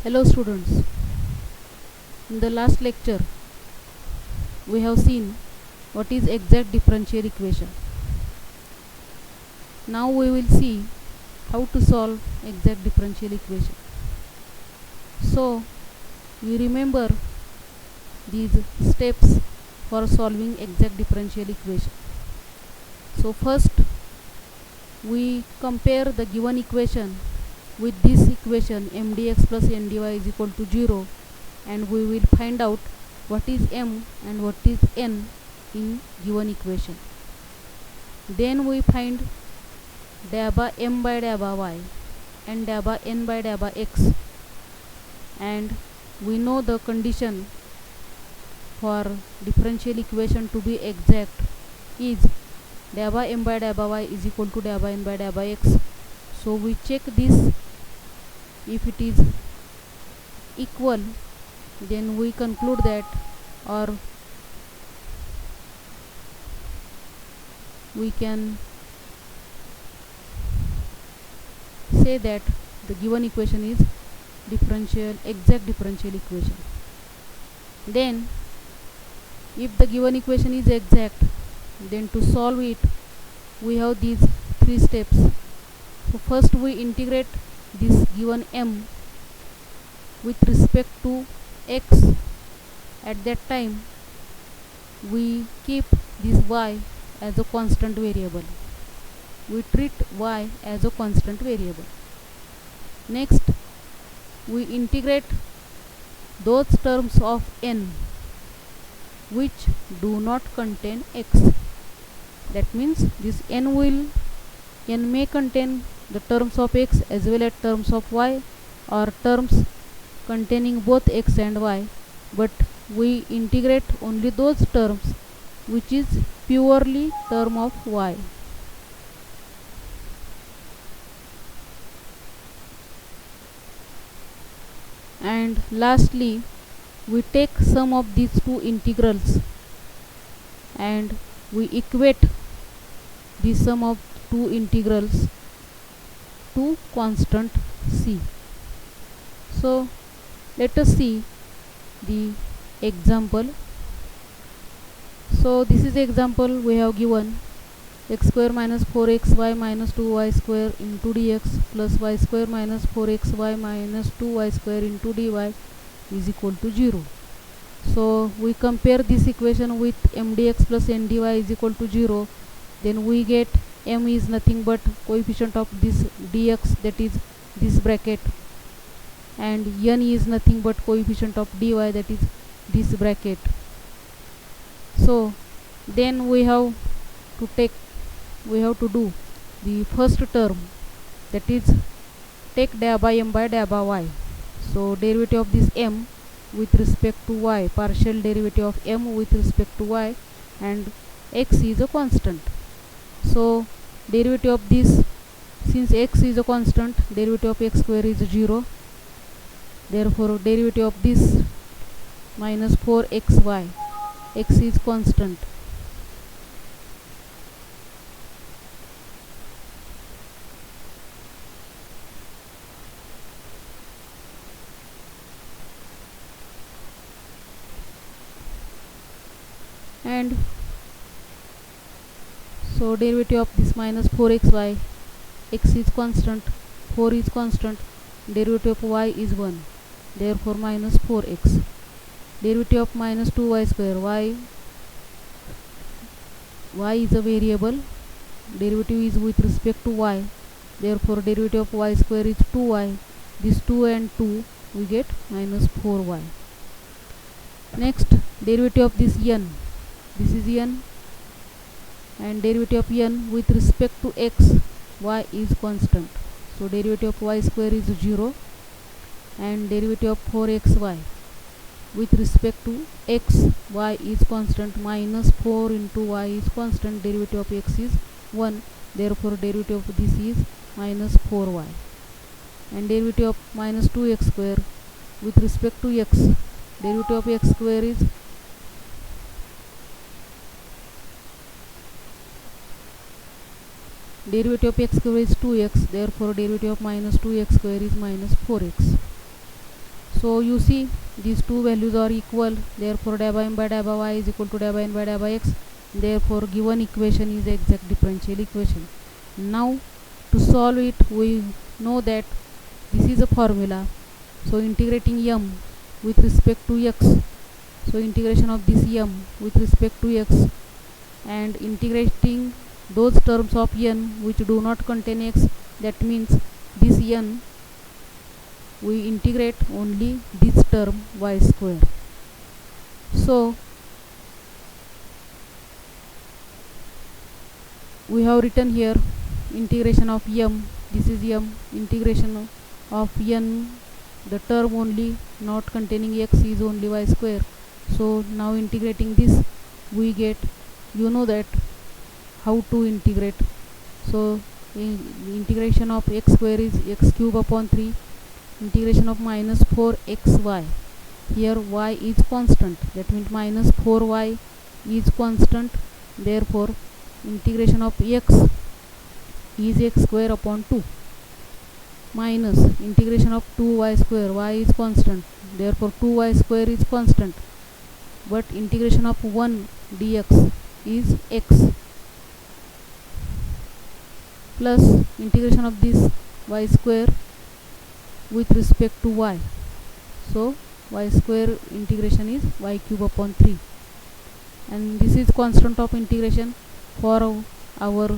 Hello students, in the last lecture we have seen what is exact differential equation. Now we will see how to solve exact differential equation. So we remember these steps for solving exact differential equation. So first we compare the given equation with this equation mdx plus ndy is equal to 0, and we will find out what is m and what is n in given equation. Then we find dabba m by dabba y and dabba n by dabba x, and we know the condition for differential equation to be exact is dabba m by dabba y is equal to dabba n by dabba x. So we check this. If it is equal, then we conclude that, or we can say that the given equation is exact differential equation. Then if the given equation is exact, then to solve it we have these three steps. So first we integrate this given m with respect to x. At that time we keep this y as a constant variable. We treat y as a constant variable. Next we integrate those terms of n which do not contain x. That means this n may contain the terms of x as well as terms of y, or terms containing both x and y, but we integrate only those terms which is purely term of y. And lastly we take sum of these two integrals and we equate the sum of two integrals to constant c. So let us see the example. So this is the example we have given: x square minus 4xy minus 2y square into dx plus y square minus 4xy minus 2y square into dy is equal to 0. So we compare this equation with mdx plus ndy is equal to 0. Then we get m is nothing but coefficient of this dx, that is this bracket, and n is nothing but coefficient of dy, that is this bracket. So then we have to do the first term, that is take dabba m by dabba y. So derivative of this m with respect to y, partial derivative of m with respect to y, and x is a constant. So derivative of this, since x is a constant, derivative of x square is 0. Therefore derivative of this minus 4xy, x is constant. And so derivative of this minus 4xy, x is constant, 4 is constant, derivative of y is 1, therefore minus 4x. Derivative of minus 2y square, y is a variable, derivative is with respect to y, therefore derivative of y square is 2y. This 2 and 2 we get minus 4y. Next derivative of this n, this is n, and derivative of n with respect to x, y is constant, so derivative of y square is 0, and derivative of 4xy with respect to x, y is constant, minus 4 into y is constant, derivative of x is 1, therefore derivative of this is minus 4y. And derivative of minus 2x square with respect to x, derivative of x square is derivative of x square is 2x, therefore derivative of minus 2x square is minus 4x. So you see these two values are equal, therefore dA by m by dA by y is equal to dA by n by dA by x. Therefore given equation is exact differential equation. Now to solve it, we know that this is a formula. So integrating m with respect to x, so integration of this m with respect to x, and integrating those terms of n which do not contain x, that means this n we integrate only this term y square. So we have written here integration of m, this is m, integration of n, the term only not containing x is only y square. So now integrating this, we get, you know that how to integrate. So integration of x square is x cube upon 3, integration of minus 4xy, here y is constant, that means minus 4y is constant, therefore integration of x is x square upon 2, minus integration of 2y square, y is constant, therefore 2y square is constant, but integration of 1 dx is x, plus integration of this y square with respect to y, so y square integration is y cube upon 3, and this is constant of integration. For our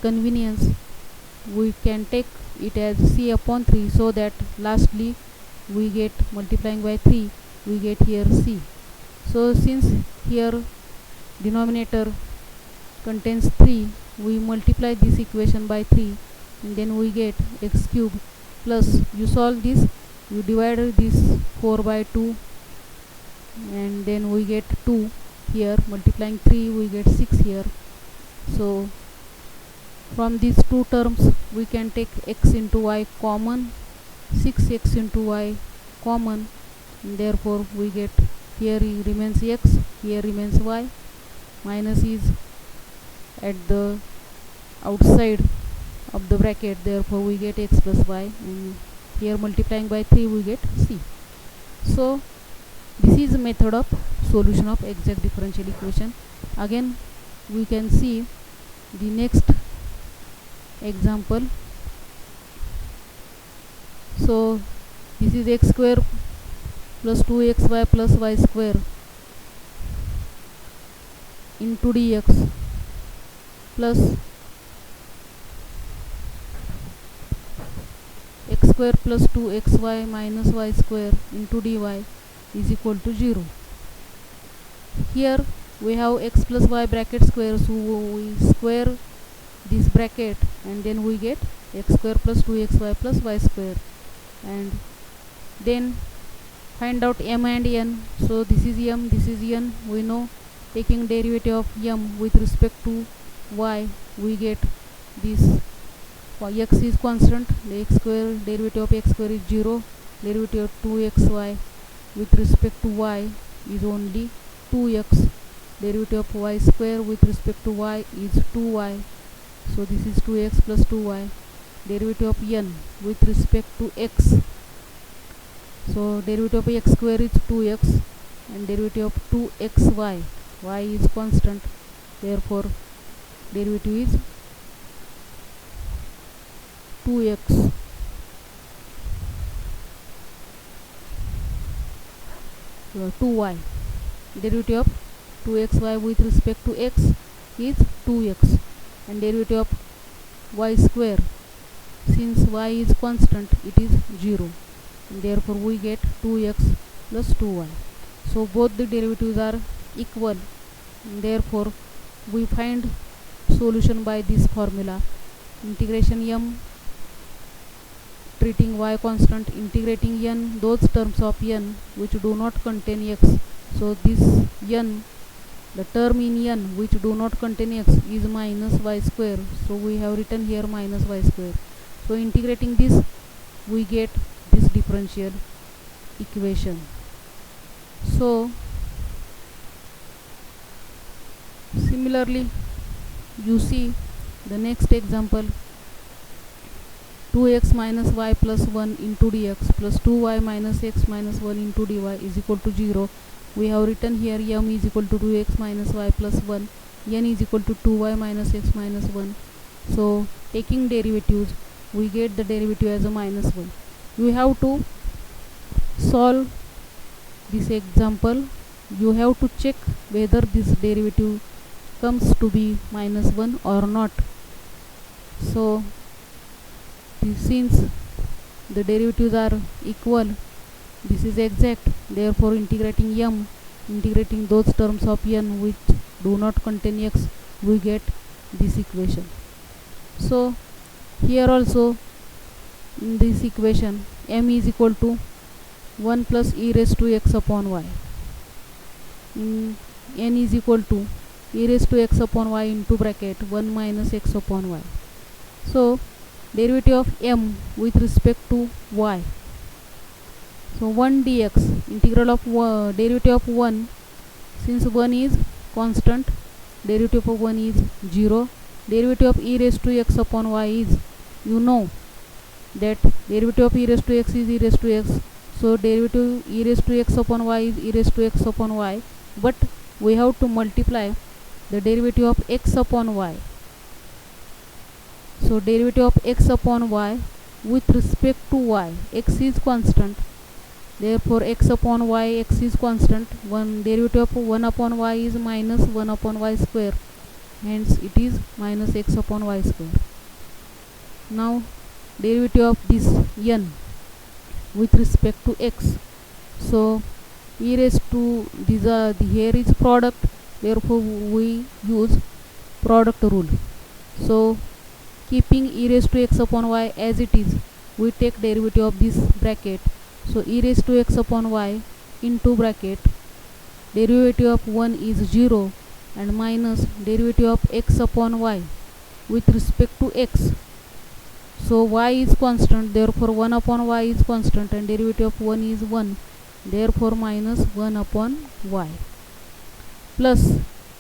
convenience, we can take it as c upon 3, so that lastly we get multiplying by 3, we get here c. So since here denominator contains 3, we multiply this equation by 3, and then we get x cube, plus you solve this, you divide this 4 by 2, and then we get 2 here, multiplying 3 we get 6 here. So from these two terms we can take x into y common, 6x into y common, and therefore we get, here remains x, here remains y, minus is at the outside of the bracket, therefore we get x plus y, and here multiplying by 3 we get c. So this is a method of solution of exact differential equation. Again we can see the next example. So this is x square plus 2xy plus y square into dx plus x square plus 2xy minus y square into dy is equal to 0. Here we have x plus y bracket square, so we square this bracket and then we get x square plus 2xy plus y square, and then find out m and n. So this is m, this is n, we know taking derivative of m with respect to y we get this, for x is constant, the x square derivative of x square is 0, derivative of 2xy with respect to y is only 2x, derivative of y square with respect to y is 2y, so this is 2x plus 2y, derivative of n with respect to x, so derivative of x square is 2x, and derivative of 2xy, y is constant, therefore derivative is 2x. So 2y, derivative of 2xy with respect to x is 2x, and derivative of y square, since y is constant, it is 0, and therefore we get 2x plus 2y. So both the derivatives are equal, and therefore we find solution by this formula: integration m treating y constant, integrating n those terms of n which do not contain x. So this n, the term in n which do not contain x is minus y square, so we have written here minus y square. So integrating this we get this differential equation. So similarly you see the next example. 2x minus y plus 1 into dx plus 2y minus x minus 1 into dy is equal to 0. We have written here m is equal to 2x minus y plus 1, n is equal to 2y minus x minus 1. So taking derivatives, we get the derivative as a minus 1. You have to solve this example. You have to check whether this derivative comes to be minus 1 or not. So since the derivatives are equal, this is exact, therefore integrating m, integrating those terms of n which do not contain x, we get this equation. So here also in this equation m is equal to 1 plus e raised to x upon y, in n is equal to e raised to x upon y into bracket 1 minus x upon y. So derivative of m with respect to y, so 1 dx, integral of derivative of 1, since 1 is constant, derivative of 1 is 0. Derivative of e raised to x upon y is, you know that derivative of e raised to x is e raised to x, so derivative e raised to x upon y is e raised to x upon y, but we have to multiply the derivative of x upon y. So derivative of x upon y with respect to y, x is constant, therefore x upon y, x is constant, one derivative of 1 upon y is minus 1 upon y square, hence it is minus x upon y square. Now derivative of this n with respect to x, so e raised to, these are here is product, therefore we use product rule. So keeping e raised to x upon y as it is, we take derivative of this bracket, so e raised to x upon y into bracket, derivative of 1 is 0 and minus derivative of x upon y with respect to x, so y is constant, therefore 1 upon y is constant and derivative of 1 is 1, therefore minus 1 upon y, plus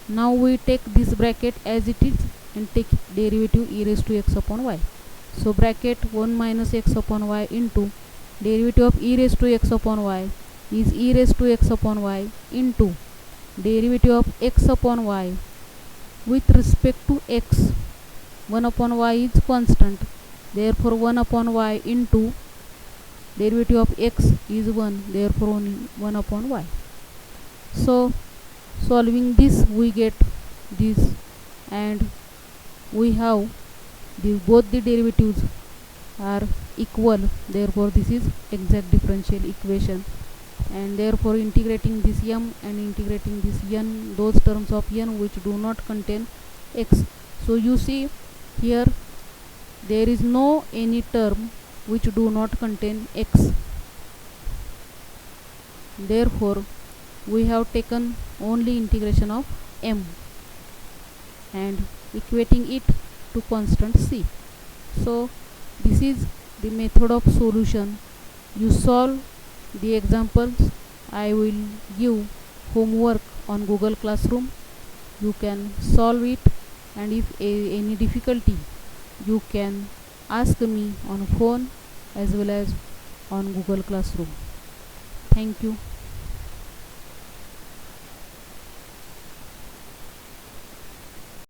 now we take this bracket as it is and take derivative e raised to x upon y. So bracket 1 minus x upon y into derivative of e raised to x upon y is e raised to x upon y into derivative of x upon y with respect to x. 1 upon y is constant, therefore 1 upon y into derivative of x is 1, therefore only 1 upon y. So solving this we get this, and we have both the derivatives are equal, therefore this is exact differential equation, and therefore integrating this m and integrating this n, those terms of n which do not contain x. So you see here there is no any term which do not contain x, therefore we have taken only integration of m and equating it to constant c. So this is the method of solution. You solve the examples. I will give homework on Google Classroom. You can solve it, and if any difficulty you can ask me on phone as well as on Google Classroom. Thank you.